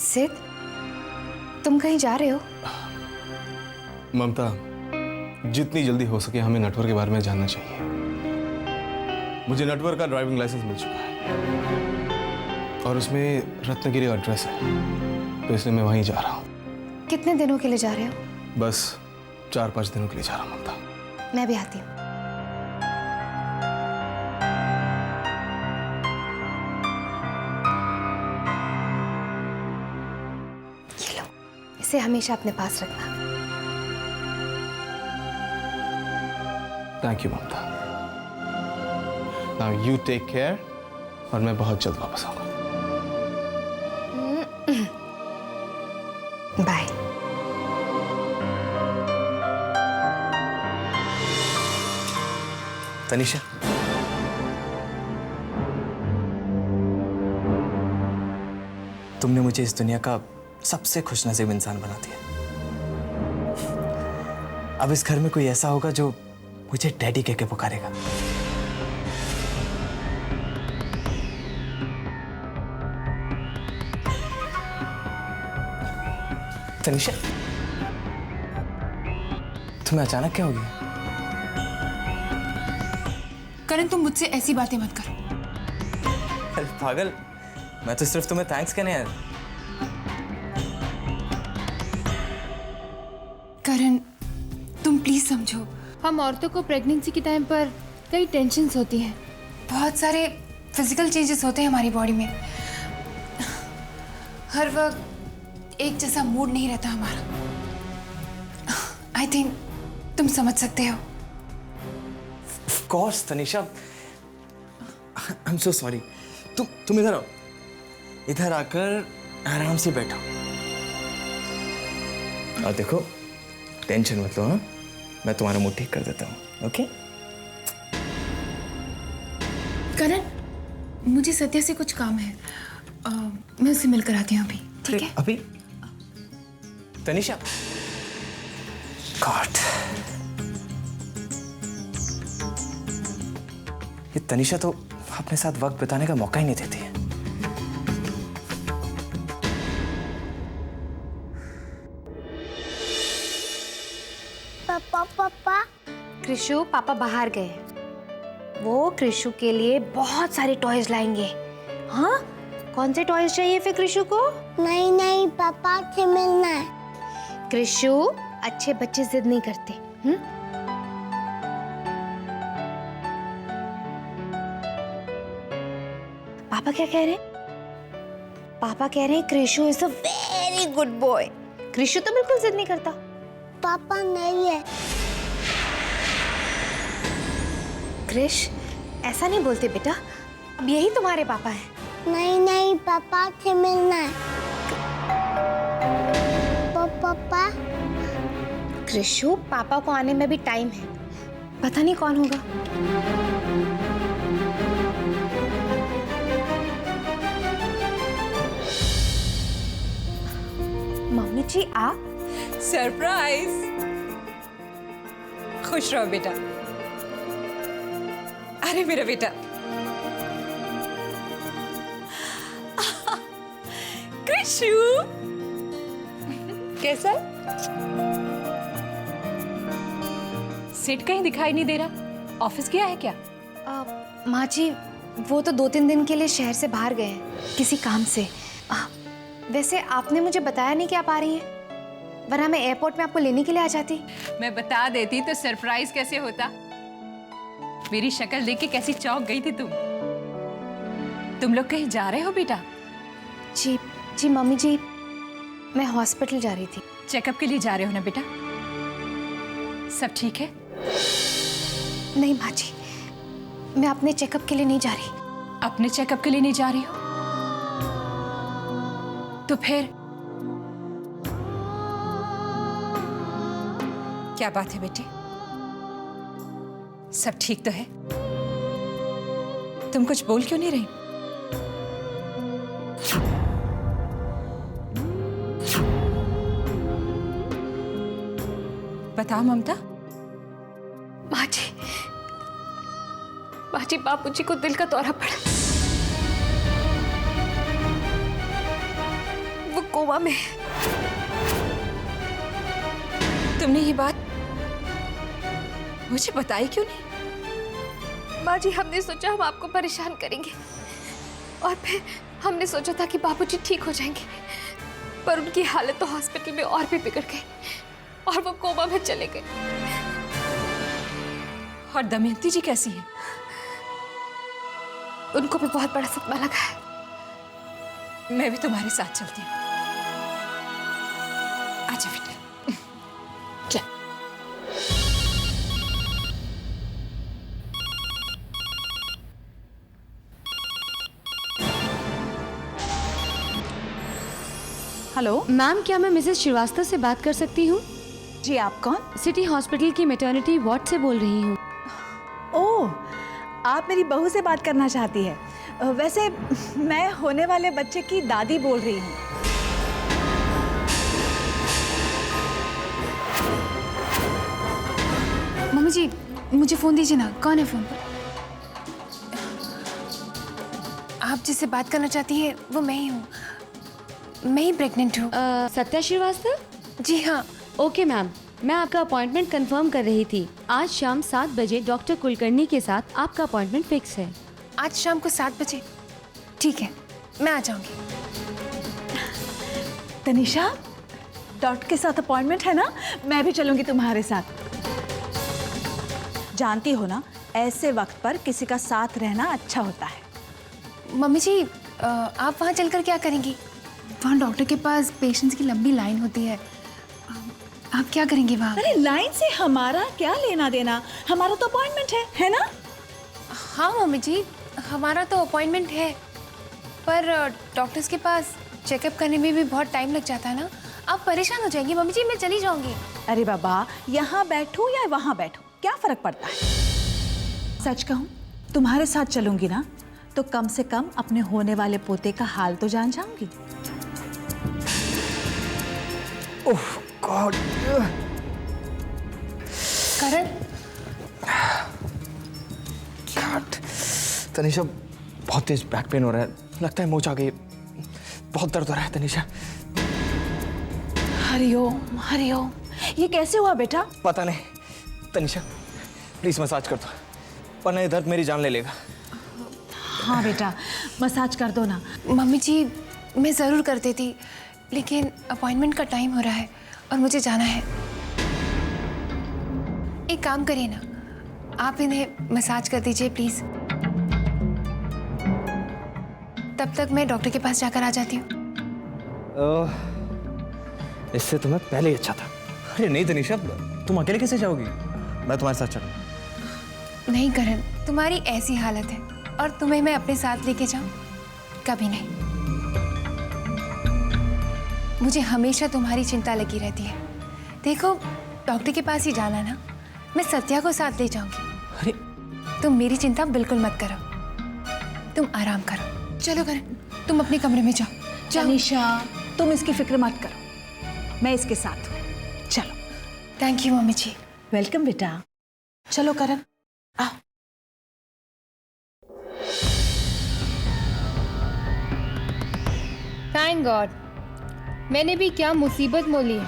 सिद्ध, तुम कहीं जा रहे हो? ममता, जितनी जल्दी हो सके हमें नटवर के बारे में जानना चाहिए। मुझे नटवर का ड्राइविंग लाइसेंस मिल चुका है और उसमें रत्नगिरी एड्रेस है, तो इसलिए मैं वहीं जा रहा हूँ। कितने दिनों के लिए जा रहे हो? बस 4-5 दिनों के लिए जा रहा हूँ ममता। मैं भी आती हूँ। ये लो, इसे हमेशा अपने पास रखना। Thank you Mamta. Now you take care और मैं बहुत जल्द वापस आऊंगा। बाय। तनिषा, तुमने मुझे इस दुनिया का सबसे खुशनसीब इंसान बना दिया। अब इस घर में कोई ऐसा होगा जो मुझे डैडी कह के पुकारेगा। तनिषा, तुम्हें अचानक क्या हो गया? करण, तुम मुझसे ऐसी बातें मत करो। अरे पागल, मैं तो सिर्फ तुम्हें थैंक्स कहने आया। करण, तुम प्लीज समझो, हम औरतों को प्रेगनेंसी के टाइम पर कई टेंशन्स होती हैं, बहुत सारे फिजिकल चेंजेस होते हैं हमारी बॉडी में। हर वक्त एक जैसा मूड नहीं रहता हमारा। आई थिंक तुम समझ सकते हो। Of course, Tanisha, I'm so sorry। तुम इधर आओ, इधर आकर आराम से बैठो और देखो, टेंशन मत लो। हाँ, मैं तुम्हारा मूड ठीक कर देता हूँ। ओके? करण, मुझे सत्या से कुछ काम है, मैं उससे मिलकर आती हूँ अभी। ठीक है? अभी? तनिषा, गॉड, ये तनिषा तो अपने साथ वक्त बिताने का मौका ही नहीं देती है। पापा। कृषु, पापा बाहर गए हैं। वो कृषु के लिए बहुत सारे टॉयज लाएंगे। हाँ? कौन से टॉयज चाहिए फिर कृषु को? नहीं, पापा से मिलना है। कृषु, अच्छे बच्चे जिद नहीं करते। पापा क्या कह रहे हैं? पापा कह रहे हैं Krishu is a very good boy. Krishu तो बिल्कुल जिद नहीं करता। पापा नहीं है। कृष, ऐसा नहीं बोलते बेटा, अब यही तुम्हारे पापा हैं। नहीं, पापा से मिलना है। पापा। कृषु, पापा को आने में भी टाइम है, पता नहीं कौन होगा। मम्मी जी आप? सरप्राइज। खुश रहो बेटा। अरे मेरा बेटा, कृषु कैसा है? सेठ कहीं दिखाई नहीं दे रहा। ऑफिस गया है क्या? माँ जी, वो तो 2-3 दिन के लिए शहर से बाहर गए हैं किसी काम से। वैसे आपने मुझे बताया नहीं कि आप आ रही हैं, वरना मैं एयरपोर्ट में आपको लेने के लिए आ जाती। मैं बता देती तो सरप्राइज कैसे होता। मेरी शक्ल देख के कैसी चौंक गई थी तुम लोग कहीं जा रहे हो बेटा? जी मम्मी जी, मैं हॉस्पिटल जा रही थी। चेकअप के लिए जा रहे हो ना बेटा? सब ठीक है? नहीं माँ जी, मैं अपने चेकअप के लिए नहीं जा रही। अपने चेकअप के लिए नहीं जा रही हो? तो फिर क्या बात है बेटी? सब ठीक तो है? तुम कुछ बोल क्यों नहीं रही? बताओ ममता। माँ जी, बापूजी को दिल का दौरा पड़ा। वो कोमा में। तुमने ये बात मुझे बताई क्यों नहीं? माँ जी, हमने सोचा हम आपको परेशान करेंगे और फिर हमने सोचा था कि बाबूजी ठीक हो जाएंगे, पर उनकी हालत तो हॉस्पिटल में और भी बिगड़ गई और वो कोमा में चले गए। और दमयंती जी कैसी है? उनको भी बहुत बड़ा सदमा लगा है। मैं भी तुम्हारे साथ चलती हूँ। आजा बेटा, चल। हेलो मैम, क्या मैं मिसेस श्रीवास्तव से बात कर सकती हूँ? जी, आप कौन? सिटी हॉस्पिटल की मैटरनिटी वार्ड से बोल रही हूँ। ओह, आप मेरी बहू से बात करना चाहती है। वैसे मैं होने वाले बच्चे की दादी बोल रही हूँ। मम्मी जी, मुझे फ़ोन दीजिए ना। कौन है फ़ोन पर? आप जिससे बात करना चाहती हैं वो मैं ही हूँ। मैं ही प्रेग्नेंट हूँ। सत्या श्रीवास्तव? जी हाँ। ओके मैम, मैं आपका अपॉइंटमेंट कंफर्म कर रही थी। आज शाम 7 बजे डॉक्टर कुलकर्णी के साथ आपका अपॉइंटमेंट फिक्स है। आज शाम को 7 बजे? ठीक है, मैं आ जाऊंगी। तनिषा, डॉक्टर के साथ अपॉइंटमेंट है ना? मैं भी चलूंगी तुम्हारे साथ। जानती हो ना, ऐसे वक्त पर किसी का साथ रहना अच्छा होता है। मम्मी जी, आप वहाँ चलकर क्या करेंगी? वहाँ डॉक्टर के पास पेशेंट्स की लंबी लाइन होती है। आप क्या करेंगे वहाँ? अरे लाइन से हमारा क्या लेना देना? हमारा तो अपॉइंटमेंट है ना? हाँ मम्मी जी, हमारा तो अपॉइंटमेंट है, पर डॉक्टर्स के पास चेकअप करने में भी बहुत टाइम लग जाता है ना। आप परेशान हो जाएंगी मम्मी जी, मैं चली जाऊंगी। अरे बाबा, यहाँ बैठूं या वहाँ बैठूं, क्या फर्क पड़ता है? सच कहूँ, तुम्हारे साथ चलूंगी ना तो कम से कम अपने होने वाले पोते का हाल तो जान जाऊंगी। ओह गॉड। करण, तनिषा, बहुत तेज बैक पेन हो रहा है, लगता है मोच आ गई। बहुत दर्द हो रहा है तनिषा। हरिओम हरिओम, ये कैसे हुआ बेटा? पता नहीं। तनिषा प्लीज मसाज कर दो, वरना ये दर्द मेरी जान ले लेगा। हाँ बेटा, मसाज कर दो ना। मम्मी जी मैं ज़रूर कर देती, लेकिन अपॉइंटमेंट का टाइम हो रहा है और मुझे जाना है। एक काम करिए ना, आप इन्हें मसाज कर दीजिए प्लीज़। तब तक मैं डॉक्टर के पास जाकर आ जाती हूँ। इससे तुम्हें पहले ही अच्छा था। अरे नहीं तनिषा, तुम अकेले कैसे जाओगी? मैं तुम्हारे साथ चलूँ। नहीं करण, तुम्हारी ऐसी हालत है और तुम्हें मैं अपने साथ लेके जाऊं? कभी नहीं। मुझे हमेशा तुम्हारी चिंता लगी रहती है। देखो, डॉक्टर के पास ही जाना ना, मैं सत्या को साथ ले जाऊंगी। अरे तुम मेरी चिंता बिल्कुल मत करो, तुम आराम करो। चलो करण, तुम अपने कमरे में जाओ। तनिषा, तुम इसकी फिक्र मत करो, मैं इसके साथ हूँ। चलो। Thank you mummy ji. Welcome बेटा। चलो करण, आओ। थैंक गॉड, मैंने भी क्या मुसीबत मोली है।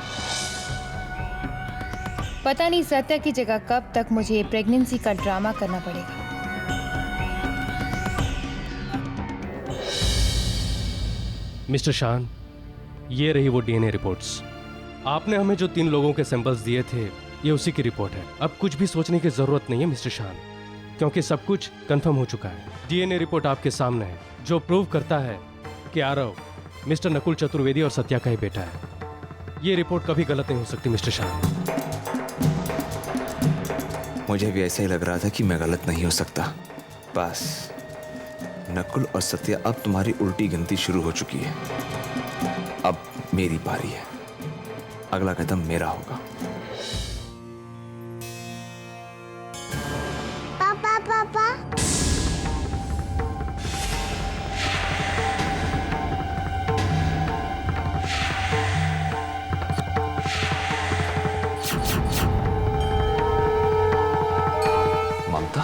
पता नहीं सत्या की जगह कब तक मुझे ये प्रेगनेंसी का ड्रामा करना पड़ेगा। मिस्टर शान, ये रही वो डीएनए रिपोर्ट्स। आपने हमें जो 3 लोगों के सैंपल्स दिए थे, ये उसी की रिपोर्ट है। अब कुछ भी सोचने की जरूरत नहीं है मिस्टर शान, क्योंकि सब कुछ कंफर्म हो चुका है। डीएनए रिपोर्ट आपके सामने है, जो प्रूव करता है कि आरव मिस्टर नकुल चतुर्वेदी और सत्या का ही बेटा है। ये रिपोर्ट कभी गलत नहीं हो सकती मिस्टर शान। मुझे भी ऐसा ही लग रहा था कि मैं गलत नहीं हो सकता। बस नकुल और सत्या, अब तुम्हारी उल्टी गिनती शुरू हो चुकी है। अब मेरी बारी है, अगला कदम मेरा होगा। पापा पापा, Mamata,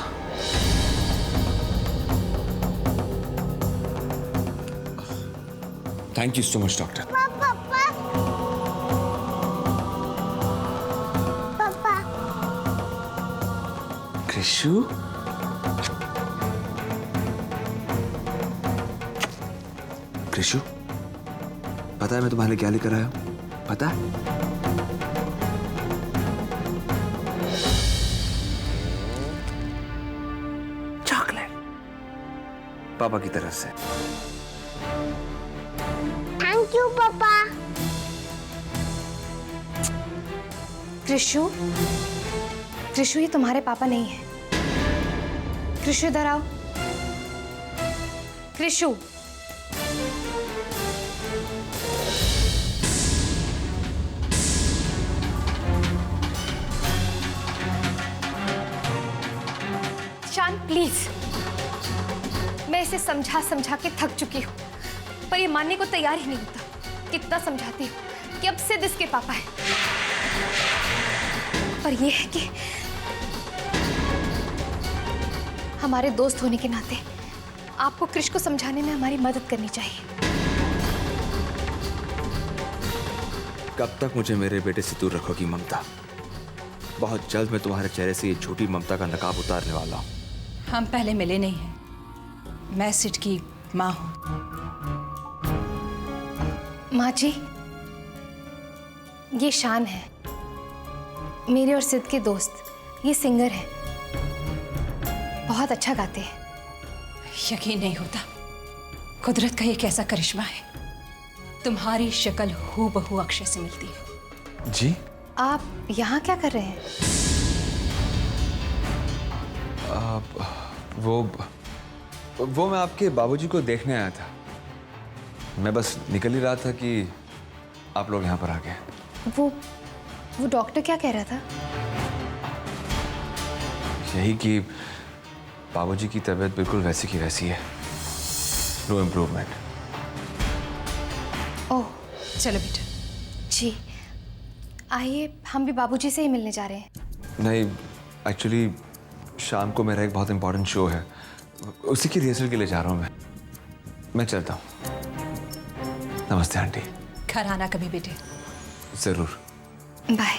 thank you so much doctor. पापा कृषु, कृषु, पता है मैं तुम्हारे लिए क्या लेकर आया हूं? पता है? चॉकलेट, पापा की तरफ से। थैंक यू पापा। कृषु, कृषु ये तुम्हारे पापा नहीं है। कृषु इधर आओ। कृषु, शान प्लीज, मैं इसे समझा समझा के थक चुकी हूँ, पर ये मानने को तैयार ही नहीं होता। कितना समझाती हूँ कि अब सिद्ध इसके पापा हैं, पर ये है कि हमारे दोस्त होने के नाते आपको कृष को समझाने में हमारी मदद करनी चाहिए। कब तक मुझे मेरे बेटे से दूर रखोगी ममता? बहुत जल्द मैं तुम्हारे चेहरे से ये झूठी ममता का नकाब उतारने वाला हूँ। हम पहले मिले नहीं हैं। मैं सिड की माँ हूँ। माँ जी, ये शान है, मेरे और सिद्ध के दोस्त। ये सिंगर है, बहुत अच्छा गाते हैं। यकीन नहीं होता, कुदरत का ये कैसा करिश्मा है। तुम्हारी शक्ल हूबहू अक्षय से मिलती है। जी? आप यहाँ क्या कर रहे हैं? वो मैं आपके बाबूजी को देखने आया था। मैं बस निकल ही रहा था कि आप लोग यहाँ पर आ गए। वो डॉक्टर क्या कह रहा था? यही कि बाबूजी की तबीयत बिल्कुल वैसी की वैसी है, नो इम्प्रूवमेंट। ओह चलो बेटा। जी, आइए, हम भी बाबूजी से ही मिलने जा रहे हैं। नहीं, एक्चुअली शाम को मेरा एक बहुत इंपॉर्टेंट शो है, उसी की रिहर्सल के लिए जा रहा हूँ मैं चलता हूँ। नमस्ते आंटी। घर आना कभी बेटे। जरूर। बाय।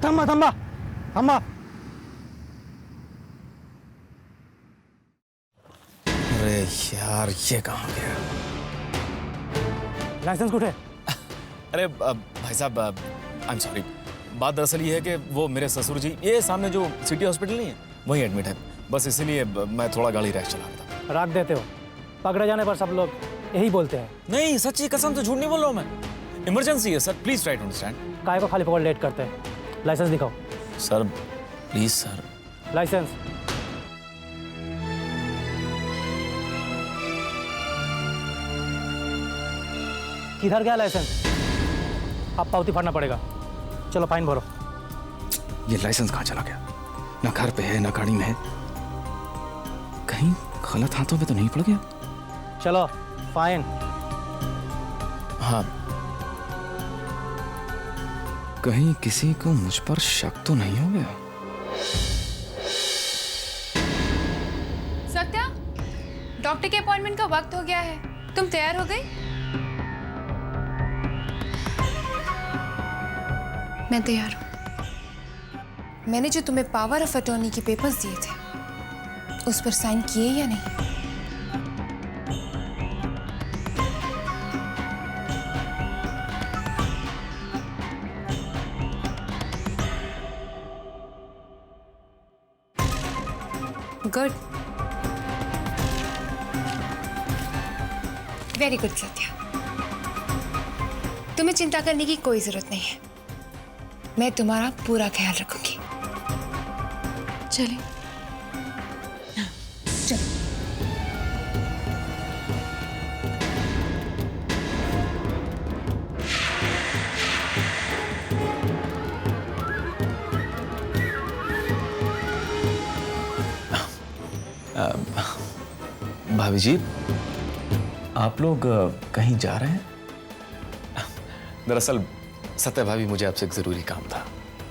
थांबा थांबा थांबा। अरे यार, ये कहाँ गया? लाइसेंस कुठे? अरे भाई साहब, आई एम सॉरी। बात दरअसल ये है कि वो मेरे ससुर जी ये सामने जो सिटी हॉस्पिटल नहीं है वहीं एडमिट है, बस इसीलिए मैं थोड़ा गाड़ी रैश चला रहा था। राख देते हो, पकड़े जाने पर सब लोग यही बोलते हैं। नहीं, सच्ची कसम से झूठ नहीं बोल रहा हूँ मैं। इमरजेंसी है sir, please try to understand. काय को खाली पकड़ लेट करते हैं। लाइसेंस दिखाओ। Sir please sir. लाइसेंस। किधर गया लाइसेंस? अब पावती फाड़ना पड़ेगा। चलो फाइन भरो। ये लाइसेंस कहाँ चला गया? ना घर पे है ना गाड़ी में है, कहीं गलत हाथों में तो नहीं पड़ गया? चलो फाइन। हाँ, कहीं किसी को मुझ पर शक तो नहीं हो गया? सत्या, डॉक्टर के अपॉइंटमेंट का वक्त हो गया है, तुम तैयार हो गई? मैं तैयार हूं। मैंने जो तुम्हें पावर ऑफ अटॉर्नी के पेपर्स दिए थे उस पर साइन किए या नहीं? Good, very good Satya. तुम्हें चिंता करने की कोई जरूरत नहीं है, मैं तुम्हारा पूरा ख्याल रखूंगी। चलिए चलो। भाभी जी, आप लोग कहीं जा रहे हैं? दरअसल सत्या भाभी, मुझे आपसे एक जरूरी काम था।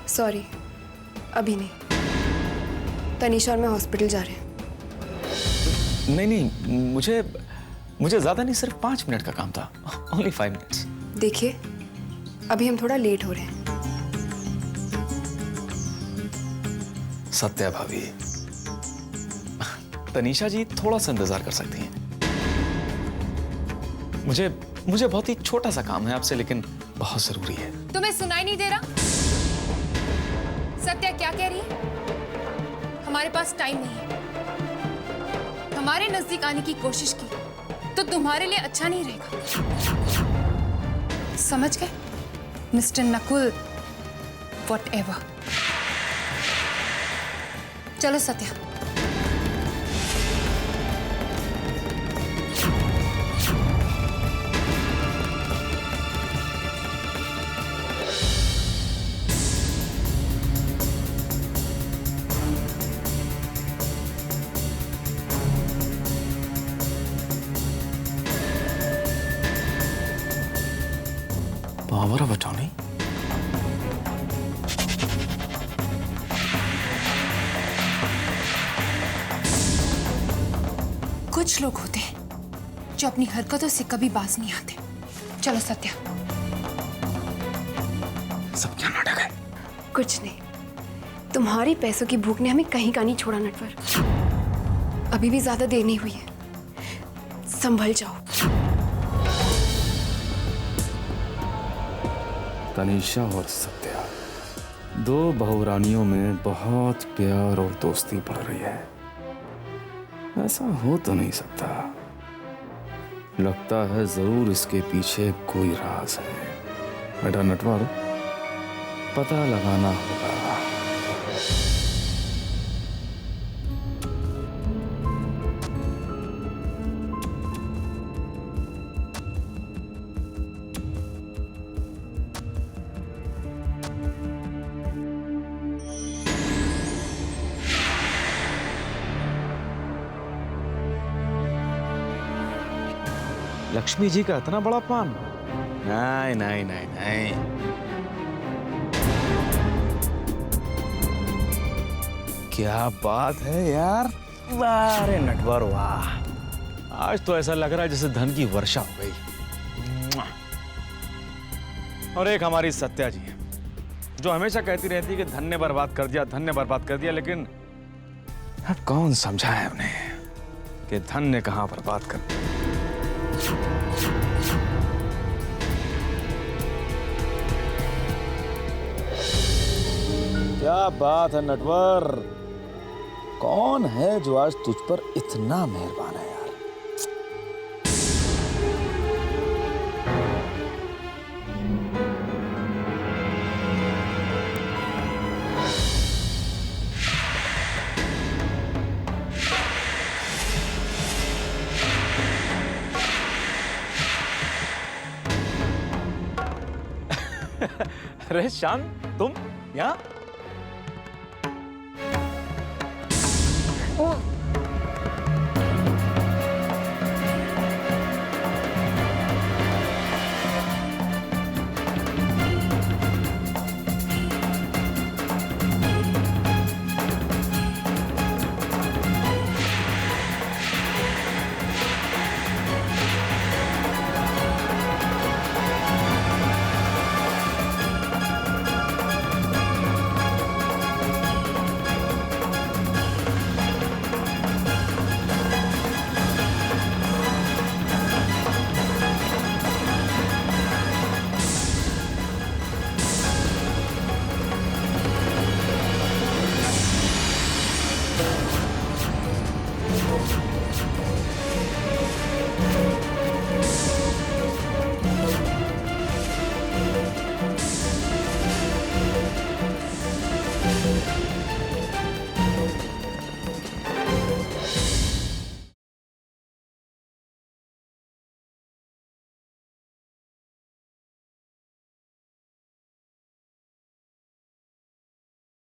सॉरी, अभी नहीं। तनीषा और मैं हॉस्पिटल जा रहे हैं। नहीं, मुझे ज्यादा नहीं, सिर्फ 5 मिनट का काम था। Only 5 minutes. देखिए, अभी हम थोड़ा लेट हो रहे हैं। सत्या भाभी, तनीषा जी थोड़ा सा इंतजार कर सकती हैं। मुझे बहुत ही छोटा सा काम है आपसे, लेकिन बहुत जरूरी है। तुम्हें सुनाई नहीं दे रहा? सत्या क्या कह रही है? हमारे पास टाइम नहीं है। हमारे नजदीक आने की कोशिश की तो तुम्हारे लिए अच्छा नहीं रहेगा। समझ गए मिस्टर नकुल? व्हाटएवर। चलो सत्या। Power of attorney? कुछ लोग होते हैं जो अपनी हरकतों से कभी बाज नहीं आते। चलो सत्या। सब क्या नाटक है? कुछ नहीं, तुम्हारी पैसों की भूख ने हमें कहीं का नहीं छोड़ा नटवर। अभी भी ज्यादा देर नहीं हुई है, संभल जाओ। तनीषा और सत्या, 2 बहुरानियों में बहुत प्यार और दोस्ती बढ़ रही है। ऐसा हो तो नहीं सकता। लगता है जरूर इसके पीछे कोई राज है। बेटा नटवर, पता लगाना होगा। लक्ष्मी जी का इतना बड़ा पान? नहीं नहीं नहीं नहीं। क्या बात है यार। वाह रे नटवर वाह, आज तो ऐसा लग रहा है जैसे धन की वर्षा हो गई। और एक हमारी सत्या जी है जो हमेशा कहती रहती है कि धन ने बर्बाद कर दिया, धन ने बर्बाद कर दिया, लेकिन अब कौन समझाए उन्हें कि धन ने कहां बर्बाद कर दिया। क्या बात है नटवर, कौन है जो आज तुझ पर इतना मेहरबान है यार। अरे शान, तुम यहाँ?